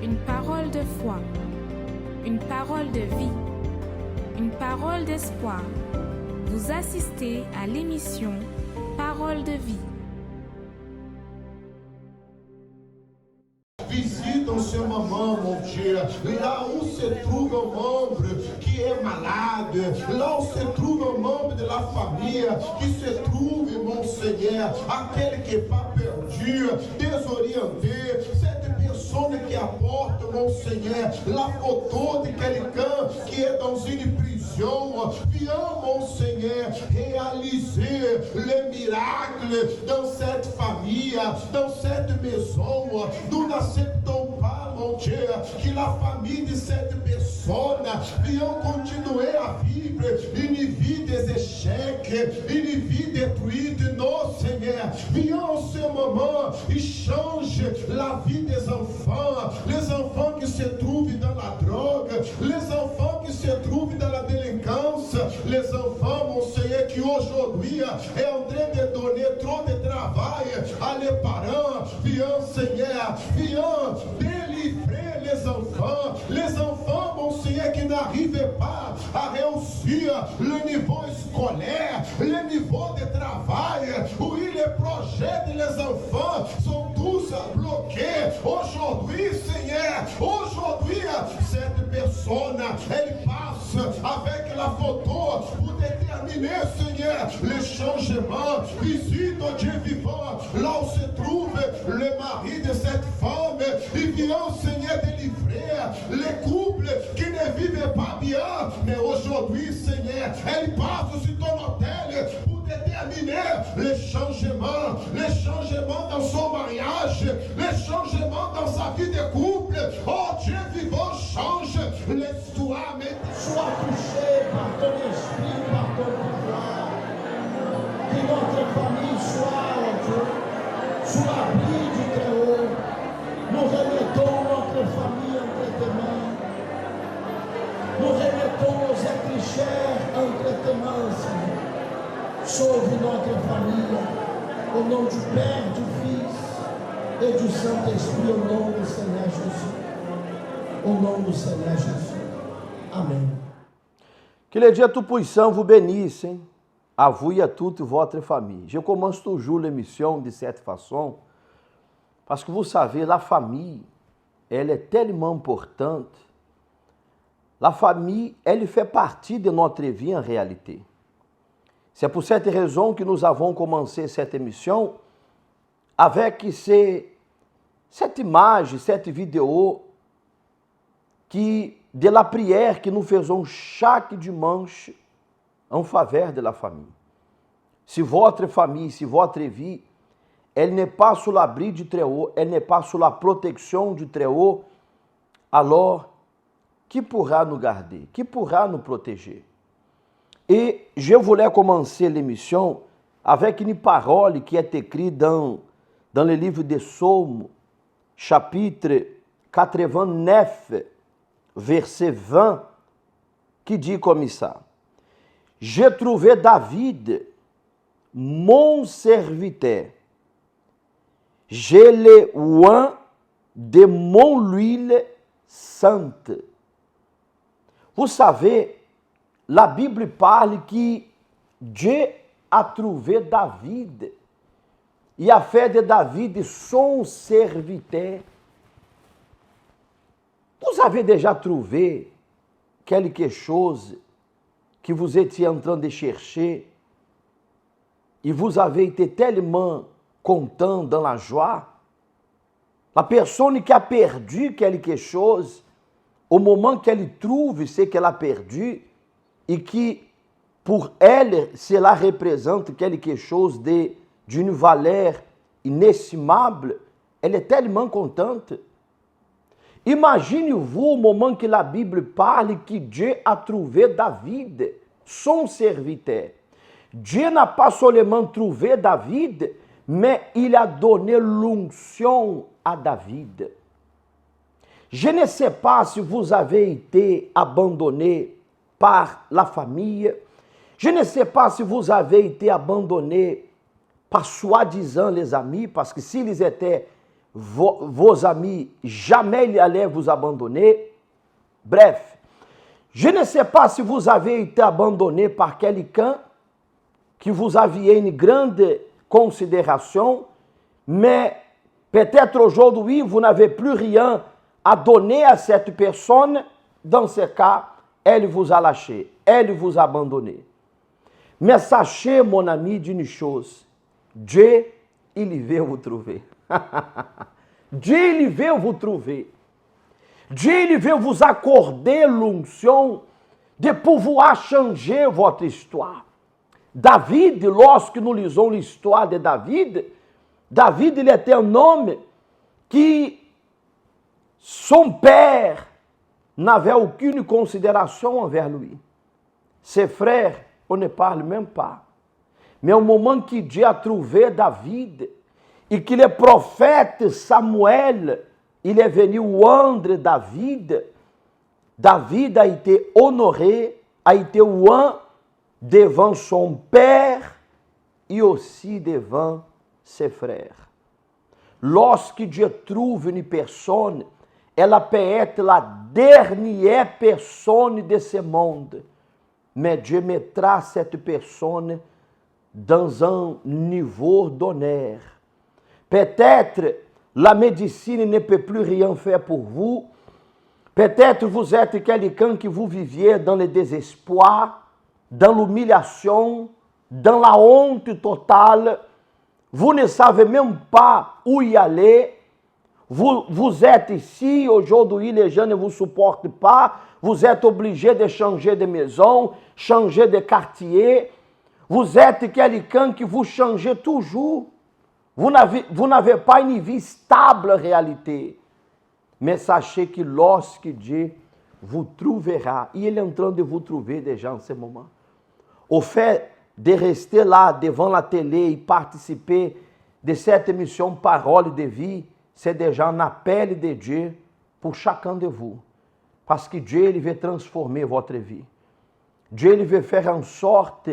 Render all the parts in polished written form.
une parole de foi, une parole de vie, une parole d'espoir. Vous assistez à l'émission Parole de vie. Visite en ce moment, mon Dieu, là où se trouve un membre qui est malade, là où se trouve un membre de la famille qui se trouve, mon Seigneur, à quelque part perdu, désorienté, cette personne qui apporte, mon Seigneur, la photo de quelqu'un qui est dans une prison, viens, mon Seigneur, réaliser le miracle dans cette famille, dans cette maison. Nous n'acceptons pas, mon Dieu, que la famille de cette personne vienne continuer à vivre une vie des échecs, une vie détruite. Non, Seigneur, viens en ce moment et change la vie des enfants, les enfants qui se trouvent dans la drogue, les enfants qui se trouvent dans la délinquance, les enfants, mon Seigneur, qui aujourd'hui est en train de donner trop de travail à les parents. Viens, Seigneur, viens délivrer les enfants, mon Seigneur, qui n'arrivent pas à réussir le niveau scolaire, le niveau de travail. Oui, les projets des enfants sont tous bloqués. Aujourd'hui, Seigneur, aujourd'hui, cette personne, elle passe avec la photo pour déterminer, Seigneur, le changement. Visite, oh Dieu vivant, là où se trouve le mari de cette femme. Il vient, Seigneur, délivrer les couples qui ne vivent pas bien. Mais aujourd'hui, Seigneur, elle passe sur ton autel pour déterminer les changements dans son mariage, les changements dans sa vie de couple. Oh Dieu vivant, change l'histoire. Mais sois touché par ton esprit, par ton pouvoir. Que notre famille soit, oh Dieu, sous l'abri du Très-Haut. Nous remettons notre famille entre tes mains. Nous remettons nos êtres chers entre tes mains, Seigneur. Sauve notre famille. Au nom du Père, du Fils et du Saint-Esprit, au nom du Seigneur Jésus. Au nom du Seigneur Jésus. Amen. Que le Dieu Tout-Puissant vous bénisse, hein? À vous et à toute votre famille. Je commence toujours l'émission de cette façon, parce que vous savez, la famille, elle est tellement importante. La famille, elle fait partie de notre vie en réalité. C'est pour cette raison que nous avons commencé cette émission avec cette image, cette vidéo de la prière que nous faisons chaque dimanche en faveur de la famille. Si votre famille, si votre vie, elle n'est pas sous l'abri du Très-Haut, elle n'est pas sous la protection du Très-Haut, alors qui pourra nous garder? Qui pourra nous protéger? Et je voulais commencer l'émission avec une parole qui est écrite dans le livre de Psaumes, chapitre 89, verset 20, qui dit comme ça: J'ai trouvé David, mon serviteur, je l'ai oint de mon huile sainte. Vous savez, la Bible parle que Dieu a trouvé David e a fait de David son serviteur. Vous avez déjà trouvé quelque chose que vous étiez en train de chercher e vous avez été tellement content dans la joie? La personne qui a perdu quelque chose, au moment qu'elle trouve ce qu'elle a perdu, e que pour elle, cela représente quelque chose d'une valeur inestimable, elle est tellement contente. Imaginez-vous au moment que la Bible parle que Dieu a trouvé David, son serviteur. Dieu n'a pas seulement trouvé David, mais il a donné l'onction à David. Je ne sais pas si vous avez été abandonné par la famille. Je ne sais pas si vous avez été abandonné par soi-disant les amis, parce que s'ils étaient vos amis jamais ils allaient vous abandonner. Bref, je ne sais pas si vous avez été abandonné par quelqu'un que vous aviez une grande considération, mais peut-être aujourd'hui vous n'avez plus rien à donner à cette personne. Dans ce cas, elle vous a lâché, elle vous a abandonné. Mais sachez, mon ami, d'une chose, Dieu, il veut vous trouver. Dieu, il veut vous trouver. Dieu, il veut vous accorder l'onction de pouvoir changer votre histoire. David, lorsque nous lisons l'histoire de David, David, il était un homme qui, son père, n'avait aucune considération envers lui. Ses frères, on ne parle même pas. Mais au moment que Dieu a trouvé David, et que le prophète Samuel, il est venu oindre David, David a été honoré, a été oint devant son père et aussi devant ses frères. Lorsque Dieu trouve une personne, ela peut être la dernière personne de ce monde, mais Dieu mettra cette personne dans un niveau d'honneur. Peut-être la médecine ne peut plus rien faire pour vous. Peut-être vous êtes quelqu'un que vous viviez dans le désespoir, dans l'humiliation, dans la honte totale. Vous ne savez même pas où y aller. Vous êtes ici, aujourd'hui les gens ne vous supportent pas. Vous êtes obligé de changer de maison, changer de quartier. Vous êtes quelqu'un que vous changez toujours. Vous n'avez pas une vie stable en réalité. Mais sachez que lorsque Dieu vous trouvera, et il est en train de vous trouver déjà en ce moment, au fait de rester là devant la télé et participer de cette émission Parole de Vie, c'est déjà un appel de Dieu pour chacun de vous. Parce que Dieu il veut transformer votre vie. Dieu il veut faire en sorte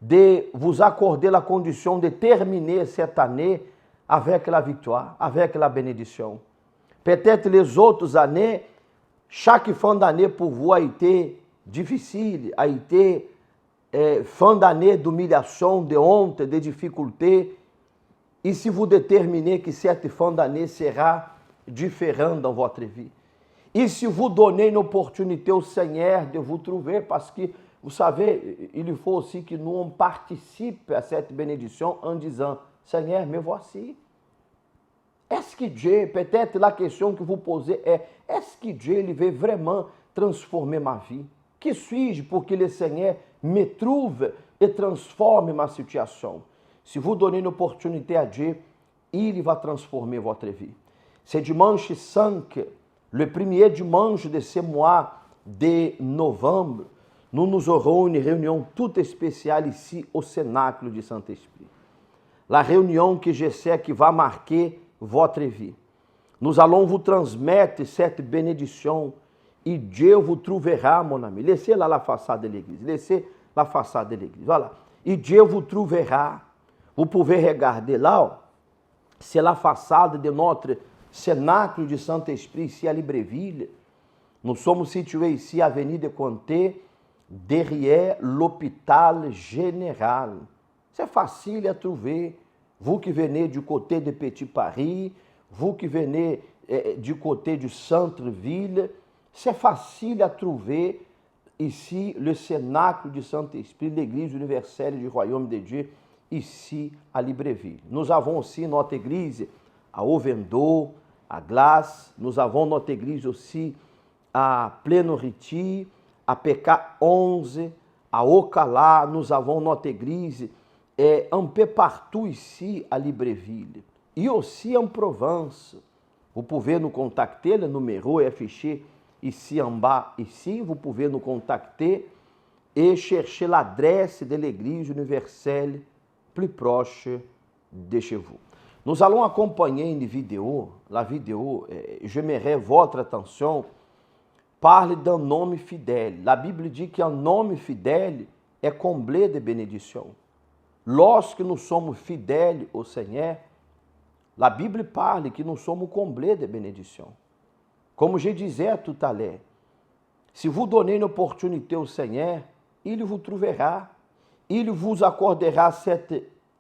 de vous accorder la condition de terminer cette année avec la victoire, avec la bénédiction. Peut-être les autres années, chaque fin d'année pour vous a été difficile, a été fin d'année d'humiliation, de honte, de difficulté. E se vous déterminez que cette fin d'année sera différente dans votre vie. E se vous donnez une opportunité au Seigneur de vous trouver, parce que, vous savez, il faut aussi que nous on participe à cette bénédiction en disant, Seigneur, me voici. Est-ce que Dieu, peut-être la question que vous posez est, est-ce que Dieu il veut vraiment transformer ma vie? Que suis-je pour que le Seigneur me trouve et transforme ma situation? Si vous donnez une opportunité à Dieu, il va transformer votre vie. C'est dimanche 5, le premier dimanche de ce mois de novembre, nous aurons une réunion toute spéciale ici au Cénacle du Saint-Esprit. La réunion que je sais que va marquer votre vie. Nous allons vous transmettre cette bénédiction et Dieu vous trouvera, mon ami. Laissez là la façade de l'église. Laissez la façade de l'église. Voilà. Et Dieu vous trouvera. Vous pouvez regarder là, c'est la façade de notre Cénacle du Saint-Esprit ici à Libreville. Nous sommes situés ici à Avenue de Comté, derrière l'hôpital général. C'est facile à trouver. Vous qui venez du côté de Petit Paris, vous qui venez du côté du centre-ville, c'est facile à trouver ici le Cénacle du Saint-Esprit, l'Église universelle du Royaume de Dieu, ici à Libreville. Nous avons aussi notre église à Ovendo, à Glace. Nous avons notre église aussi à Pleno-Riti, à PK 11, à Ocala. Nous avons notre église un peu partout ici à Libreville. Et aussi en Provence. Vous pouvez nous contacter, le numéro est affiché ici en bas. Ici, vous pouvez nous contacter et chercher l'adresse de l'église universelle plus proche de chez vous. Nous allons acompanhar une vidéo. La vidéo, j'aimerais votre attention, parle d'un nome fidèle. La Bible dit qu'un nome fidèle é comblé de bénédiction. Lorsque nous sommes fidèles au Seigneur, La Bible parle que nous sommes comblés de bénédictions. Comme je disais tout à l'heure, si vous donnez une opportunité au Seigneur, il vous trouvera. Il vous accordera cette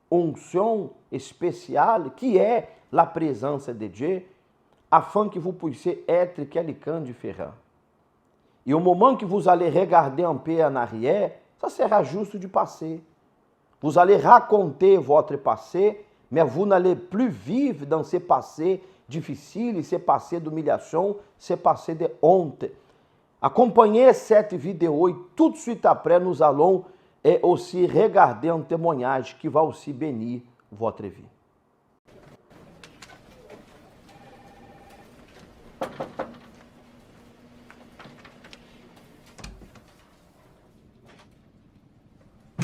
onction spéciale qui est la présence de Dieu, afin que vous puissiez être quelqu'un différent. Et au moment que vous allez regarder un peu en arrière, ça sera juste du passé. Vous allez raconter votre passé, mais vous n'allez plus vivre dans ce passé difficile, ce passé d'humiliation, ce passé de honte. Acompanhez cette vidéo et tout de suite après, nous allons aussi regarder un témoignage qui va aussi bénir votre vie.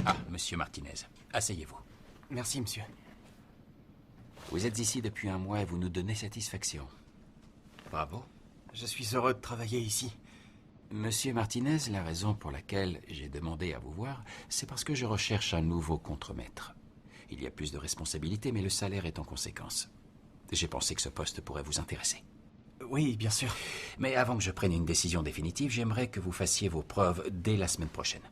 Ah, monsieur Martinez, asseyez-vous. Merci, monsieur. Vous êtes ici depuis un mois et vous nous donnez satisfaction. Bravo. Je suis heureux de travailler ici. Monsieur Martinez, la raison pour laquelle j'ai demandé à vous voir, c'est parce que je recherche un nouveau contremaître. Il y a plus de responsabilités, mais le salaire est en conséquence. J'ai pensé que ce poste pourrait vous intéresser. Oui, bien sûr. Mais avant que je prenne une décision définitive, j'aimerais que vous fassiez vos preuves dès la semaine prochaine.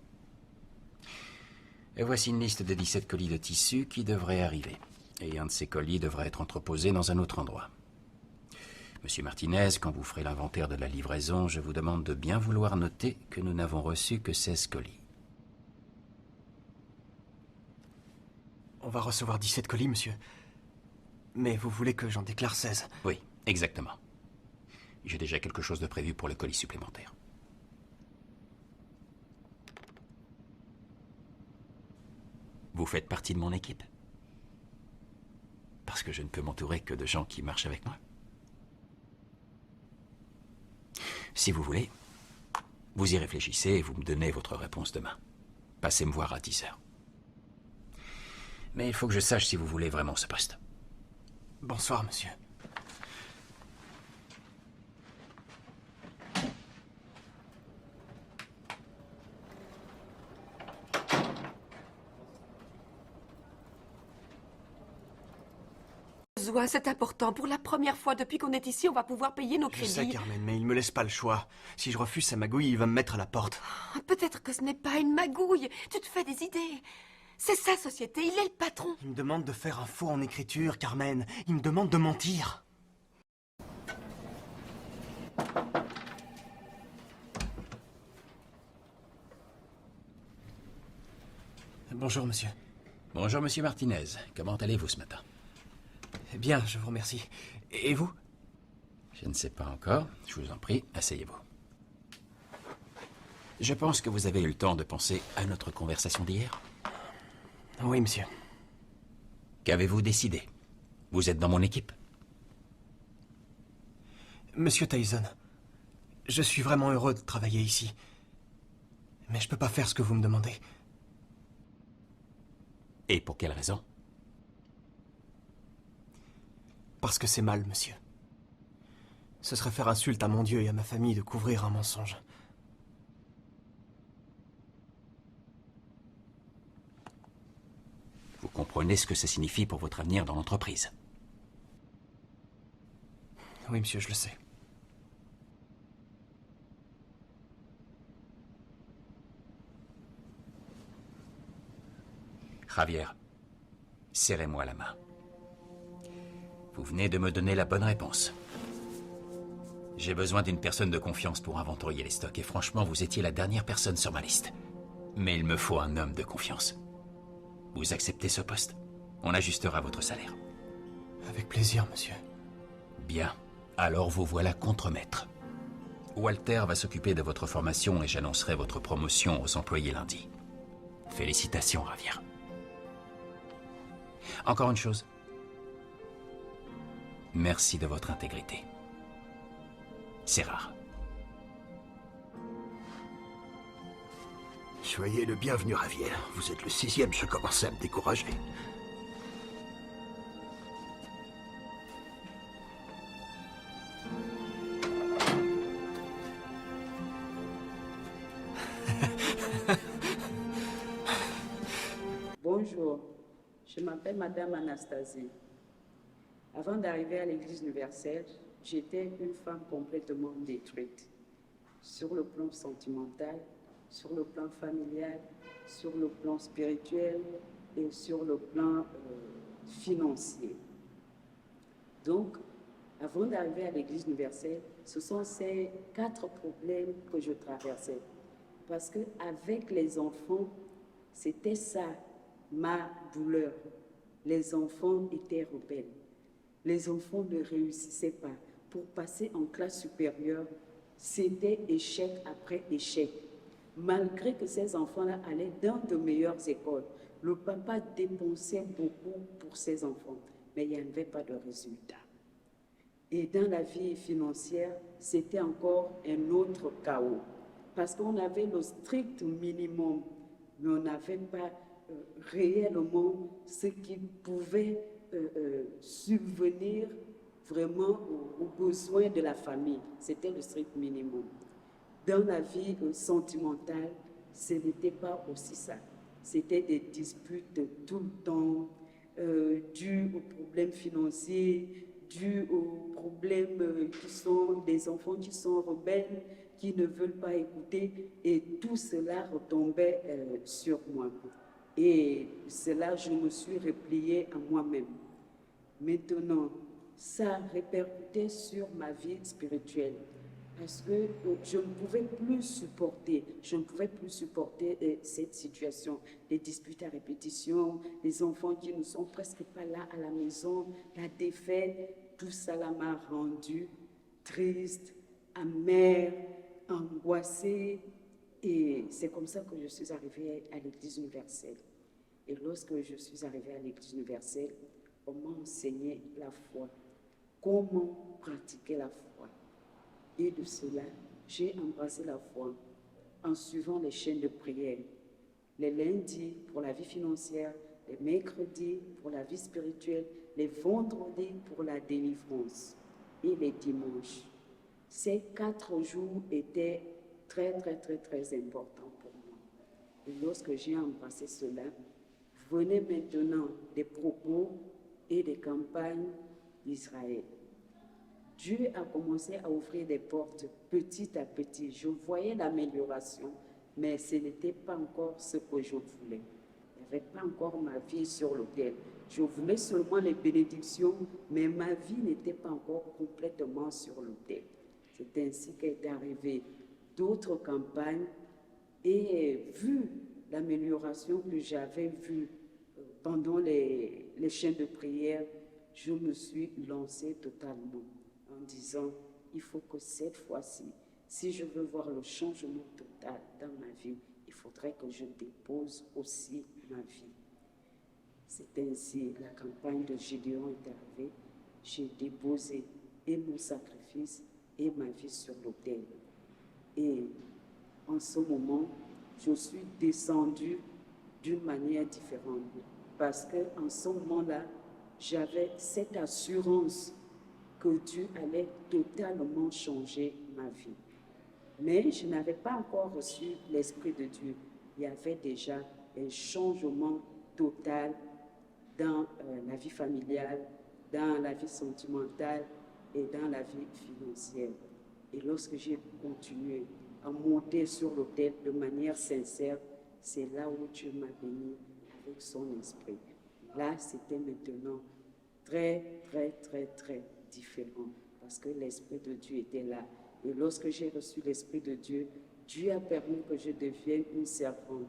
Et voici une liste de 17 colis de tissu qui devraient arriver. Et un de ces colis devrait être entreposé dans un autre endroit. Monsieur Martinez, quand vous ferez l'inventaire de la livraison, je vous demande de bien vouloir noter que nous n'avons reçu que 16 colis. On va recevoir 17 colis, monsieur. Mais vous voulez que j'en déclare 16? Oui, exactement. J'ai déjà quelque chose de prévu pour le colis supplémentaire. Vous faites partie de mon équipe? Parce que je ne peux m'entourer que de gens qui marchent avec moi. Si vous voulez, vous y réfléchissez et vous me donnez votre réponse demain. Passez me voir à 10 heures. Mais il faut que je sache si vous voulez vraiment ce poste. Bonsoir, monsieur. C'est important. Pour la première fois depuis qu'on est ici, on va pouvoir payer nos Je crédits. sais, Carmen, mais il me laisse pas le choix. Si je refuse sa magouille, il va me mettre à la porte. Peut-être que ce n'est pas une magouille. Tu te fais des idées. C'est sa société, il est le patron. Il me demande de faire un faux en écriture, Carmen. Il me demande de mentir. Bonjour, monsieur. Bonjour, monsieur Martinez. Comment allez-vous ce matin? Bien, je vous remercie. Et vous? Je ne sais pas encore. Je vous en prie, asseyez-vous. Je pense que vous avez eu le temps de penser à notre conversation d'hier. Oui, monsieur. Qu'avez-vous décidé? Vous êtes dans mon équipe? Monsieur Tyson, je suis vraiment heureux de travailler ici. Mais je peux pas faire ce que vous me demandez. Et pour quelle raison? Parce que c'est mal, monsieur. Ce serait faire insulte à mon Dieu et à ma famille de couvrir un mensonge. Vous comprenez ce que ça signifie pour votre avenir dans l'entreprise? Oui, monsieur, je le sais. Javier, serrez-moi la main. Vous venez de me donner la bonne réponse. J'ai besoin d'une personne de confiance pour inventorier les stocks et franchement, vous étiez la dernière personne sur ma liste. Mais il me faut un homme de confiance. Vous acceptez ce poste? On ajustera votre salaire. Avec plaisir, monsieur. Bien. Alors vous voilà contremaître. Walter va s'occuper de votre formation et j'annoncerai votre promotion aux employés lundi. Félicitations, Javier. Encore une chose. Merci de votre intégrité. C'est rare. Soyez le bienvenu, Javier. Vous êtes le 6e, je commençais à me décourager. Bonjour, je m'appelle Madame Anastasie. Avant d'arriver à l'Église universelle, j'étais une femme complètement détruite. Sur le plan sentimental, sur le plan familial, sur le plan spirituel et sur le plan financier. Donc, avant d'arriver à l'Église universelle, ce sont ces 4 problèmes que je traversais. Parce qu'avec les enfants, c'était ça, ma douleur. Les enfants étaient rebelles. Les enfants ne réussissaient pas. Pour passer en classe supérieure, c'était échec après échec. Malgré que ces enfants-là allaient dans de meilleures écoles, le papa dépensait beaucoup pour ses enfants, mais il n'y avait pas de résultat. Et dans la vie financière, c'était encore un autre chaos. Parce qu'on avait le strict minimum, mais on n'avait pas réellement ce qui pouvait subvenir vraiment aux besoins de la famille. C'était le strict minimum. Dans la vie sentimentale, ce n'était pas aussi ça. C'était des disputes tout le temps, dues aux problèmes financiers, dues aux problèmes qui sont des enfants qui sont rebelles, qui ne veulent pas écouter, et tout cela retombait sur moi. Et cela, je me suis repliée à moi-même. Maintenant, ça répercutait sur ma vie spirituelle. Parce que je ne pouvais plus supporter cette situation, les disputes à répétition, les enfants qui ne sont presque pas là à la maison, la défaite, tout ça m'a rendue triste, amère, angoissée. Et c'est comme ça que je suis arrivée à l'Église universelle. Et lorsque je suis arrivée à l'Église universelle, on m'a enseigné la foi, comment pratiquer la foi. Et de cela, j'ai embrassé la foi en suivant les chaînes de prière. Les lundis pour la vie financière, les mercredis pour la vie spirituelle, les vendredis pour la délivrance et les dimanches. Ces 4 jours étaient très importants pour moi. Et lorsque j'ai embrassé cela, venaient maintenant des propos et des campagnes d'Israël. Dieu a commencé à ouvrir des portes petit à petit. Je voyais l'amélioration, mais ce n'était pas encore ce que je voulais. Il n'y avait pas encore ma vie sur l'autel. Je voulais seulement les bénédictions, mais ma vie n'était pas encore complètement sur l'autel. C'est ainsi qu'est arrivé d'autres campagnes et vu l'amélioration que j'avais vue pendant les chaînes de prière, je me suis lancée totalement en disant, il faut que cette fois-ci, si je veux voir le changement total dans ma vie, il faudrait que je dépose aussi ma vie. C'est ainsi, la campagne de Gédéon est arrivée. J'ai déposé et mon sacrifice et ma vie sur l'autel. Et en ce moment, je suis descendue d'une manière différente. Parce qu'en ce moment-là, j'avais cette assurance que Dieu allait totalement changer ma vie. Mais je n'avais pas encore reçu l'Esprit de Dieu. Il y avait déjà un changement total dans la vie familiale, dans la vie sentimentale et dans la vie financière. Et lorsque j'ai continué à monter sur l'autel de manière sincère, c'est là où Dieu m'a béni avec son esprit. Là, c'était maintenant très différent parce que l'Esprit de Dieu était là. Et lorsque j'ai reçu l'Esprit de Dieu, Dieu a permis que je devienne une servante,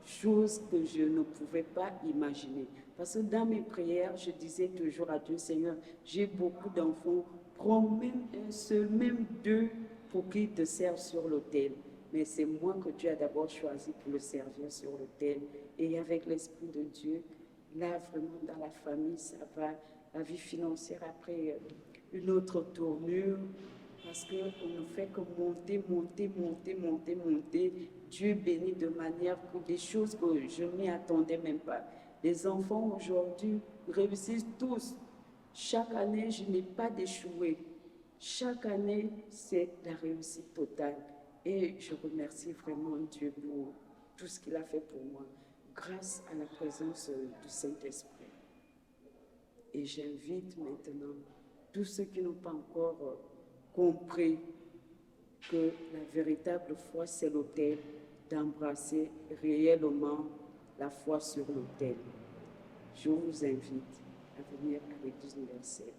chose que je ne pouvais pas imaginer. Parce que dans mes prières, je disais toujours à Dieu, Seigneur, j'ai beaucoup d'enfants, prends même un seul, même 2 pour qu'ils te servent sur l'autel. Mais c'est moi que Dieu a d'abord choisi pour le servir sur l'autel. Et avec l'Esprit de Dieu, là, vraiment, dans la famille, ça va. La vie financière a pris une autre tournure parce qu'on ne fait que monter. Dieu bénit de manière que des choses que je ne m'y attendais même pas. Les enfants aujourd'hui réussissent tous. Chaque année, je n'ai pas d'échoué. Chaque année, c'est la réussite totale. Et je remercie vraiment Dieu pour tout ce qu'il a fait pour moi, grâce à la présence du Saint-Esprit. Et j'invite maintenant tous ceux qui n'ont pas encore compris que la véritable foi, c'est l'autel, d'embrasser réellement la foi sur l'autel. Je vous invite à venir à l'Église universelle.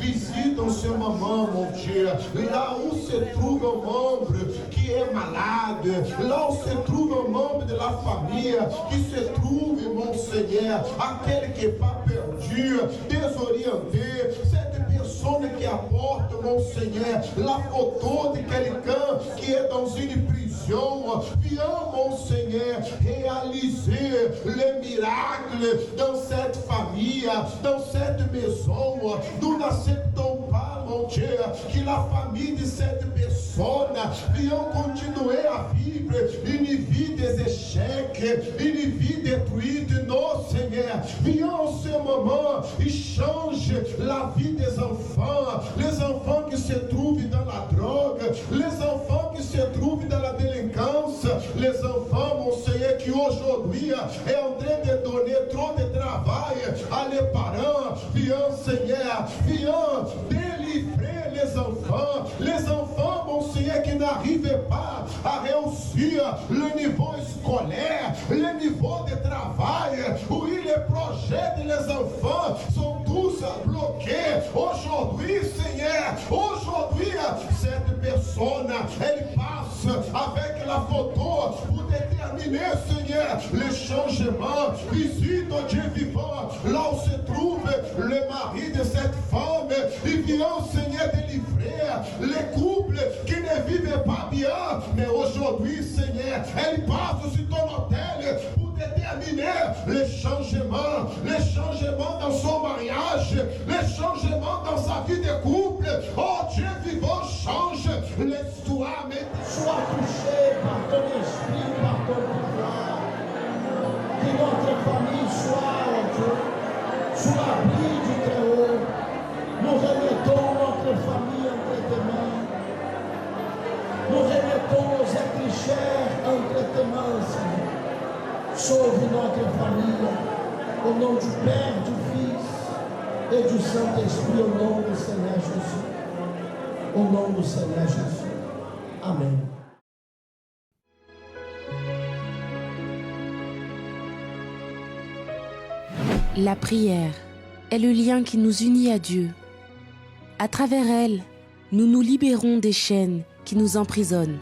Visita o seu mamão, mon Dieu, là où se trouve un membre qui est malade, là où se trouve un membre de la famille qui se trouve, mon Seigneur, aquele qui n'est pas perdu, désorienté, cette personne qui apporte, mon Seigneur, la photo de quelqu'un qui est dans une prison, viens, mon Seigneur, réaliser les miracles dans cette famille, dans cette maison. Nous n'acceptons pas, mon Dieu, que la famille de cette personne vienne continuer à vivre une vie des échecs, une vie détruite. Non, Seigneur, viens en ce moment et change la vie des enfants, les enfants qui se trouvent dans la drogue, les enfants qui se trouvent dans la délinquance, les enfants, mon Seigneur, qui aujourd'hui est en train de donner trop de travail à les parents. Viens, Seigneur, viens délivrer les enfants, mon Seigneur, qui n'arrivent pas à réussir le niveau scolaire, le niveau de travail. Oui, les projets des enfants sont tous bloqués. Aujourd'hui, Seigneur, aujourd'hui, cette personne, elle passe avec la photo pour déterminer, Seigneur, le changement. Visite, oh Dieu vivant, là où se trouve le mari de cette femme. Il vient, Seigneur, délivrer les couples qui ne vivent pas bien. Mais aujourd'hui, Seigneur, elle passe sur ton autel pour déterminer les changements dans son mariage, les changements dans sa vie de couple. Oh Dieu vivant, change l'histoire. Sois touché par ton esprit, par ton pouvoir. Que notre famille soit, oh Dieu, sous l'abri du Très-Haut. Nous remettons notre famille entre tes mains. Nous remettons nos êtres chers entre tes mains, Seigneur. Sauve notre famille. Au nom du Père, du Fils et du Saint-Esprit, au nom du Seigneur Jésus. Au nom du Seigneur Jésus. Amen. La prière est le lien qui nous unit à Dieu. À travers elle, nous nous libérons des chaînes qui nous emprisonnent,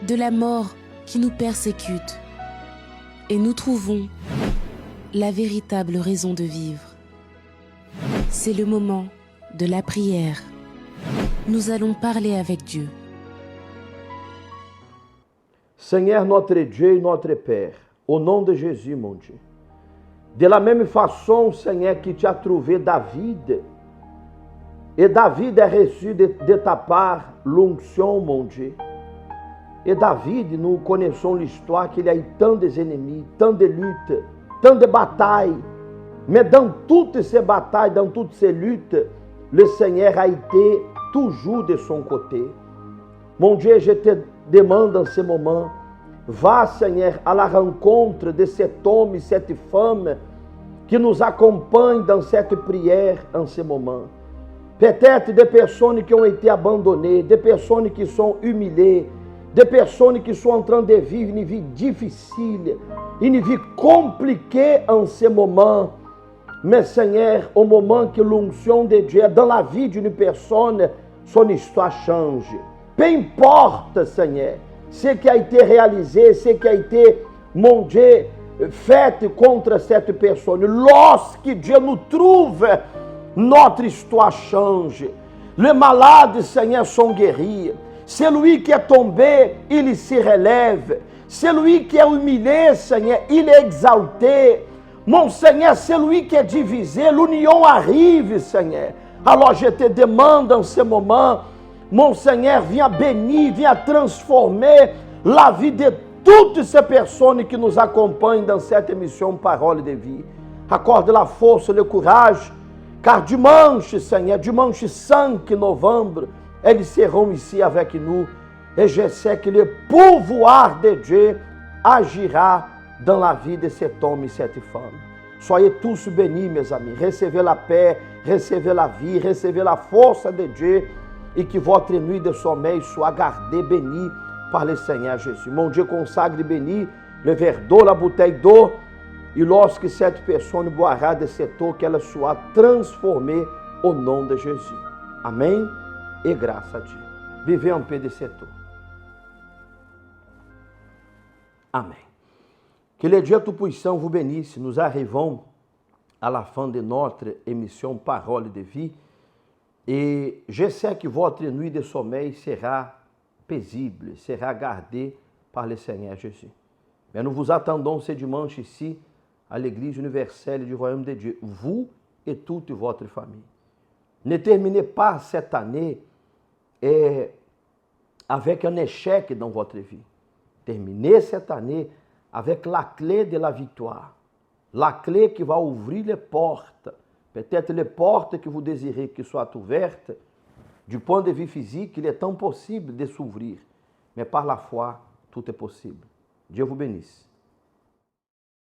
de la mort qui nous persécute, et nous trouvons la véritable raison de vivre. C'est le moment de la prière. Nous allons parler avec Dieu. Seigneur notre Dieu et notre Père, au nom de Jésus, mon Dieu, de la même façon, Seigneur, que tu as trouvé David, et David a reçu de ta part l'onction, mon Dieu. Et David, nous connaissons l'histoire qu'il y a eu tant d'ennemis, tant de luttes, tant de batailles. Mais dans toutes ces batailles, dans toutes ces luttes, le Seigneur a été toujours de son côté. Mon Dieu, je te demande en ce moment, va, Seigneur, à la rencontre de cet homme et cette femme qui nous accompagnent dans cette prière en ce moment. Peut-être des personnes qui ont été abandonnées, des personnes qui sont humiliées, des personnes qui sont en train de vivre une vie difficile, une vie compliquée en ce moment. Mais Seigneur, au moment que l'onction de Dieu est dans la vie d'une personne, son histoire change. Peu importe, Seigneur, ce qui a été réalisé, ce qui a été, mon Dieu, fait contre cette personne. Lorsque Dieu nous trouve, notre histoire change. Les malades, Seigneur, sont guéris. Celui qui est tombé, il se relève. Celui qui est humilié, Seigneur, il est exalté. Mon Seigneur, celui qui est divisé, l'union arrive, Seigneur. Alors je te demande en ce moment, mon Seigneur, viens bénir, viens transformer la vie de toutes ces personnes qui nous accompagnent dans cette émission Parole de Vie. Accorde la force, le courage, car dimanche, Seigneur, dimanche 5 novembre, elles seront ici avec nous. Et je sais que le pouvoir de Dieu agira dans la vie de cet homme et cette femme. Soyez tous bénis, mes amis. Recevez la paix, recevez la vie, recevez la force de Dieu et que votre nuit de sommeil soit gardée, bénie par le Seigneur Jésus. Mon Dieu consacre et bénit le verre d'eau, la bouteille d'eau, et lorsque cette personne boira de cette eau, qu'elle soit transformée au nom de Jésus. Amém et grâce à Dieu. Vivez un peu de cette eau. Amém. Que le Dieu Tout-Puissant vous bénisse. Nous arrivons à la fin de notre émission Parole de Vie. Et je sais que votre nuit de sommeil sera paisible, sera gardée par le Seigneur Jésus. Mais nous vous attendons ce dimanche ici, à l'Église universelle du Royaume de Dieu, vous et toute votre famille. Ne terminez pas cette année avec un échec dans votre vie. Terminez cette année avec la clé de la victoire. La clé qui va ouvrir les portes. Peut-être les portes que vous désirez que soient ouvertes. Du point de vue physique, il est impossible de s'ouvrir. Mais par la foi, tout est possible. Dieu vous bénisse.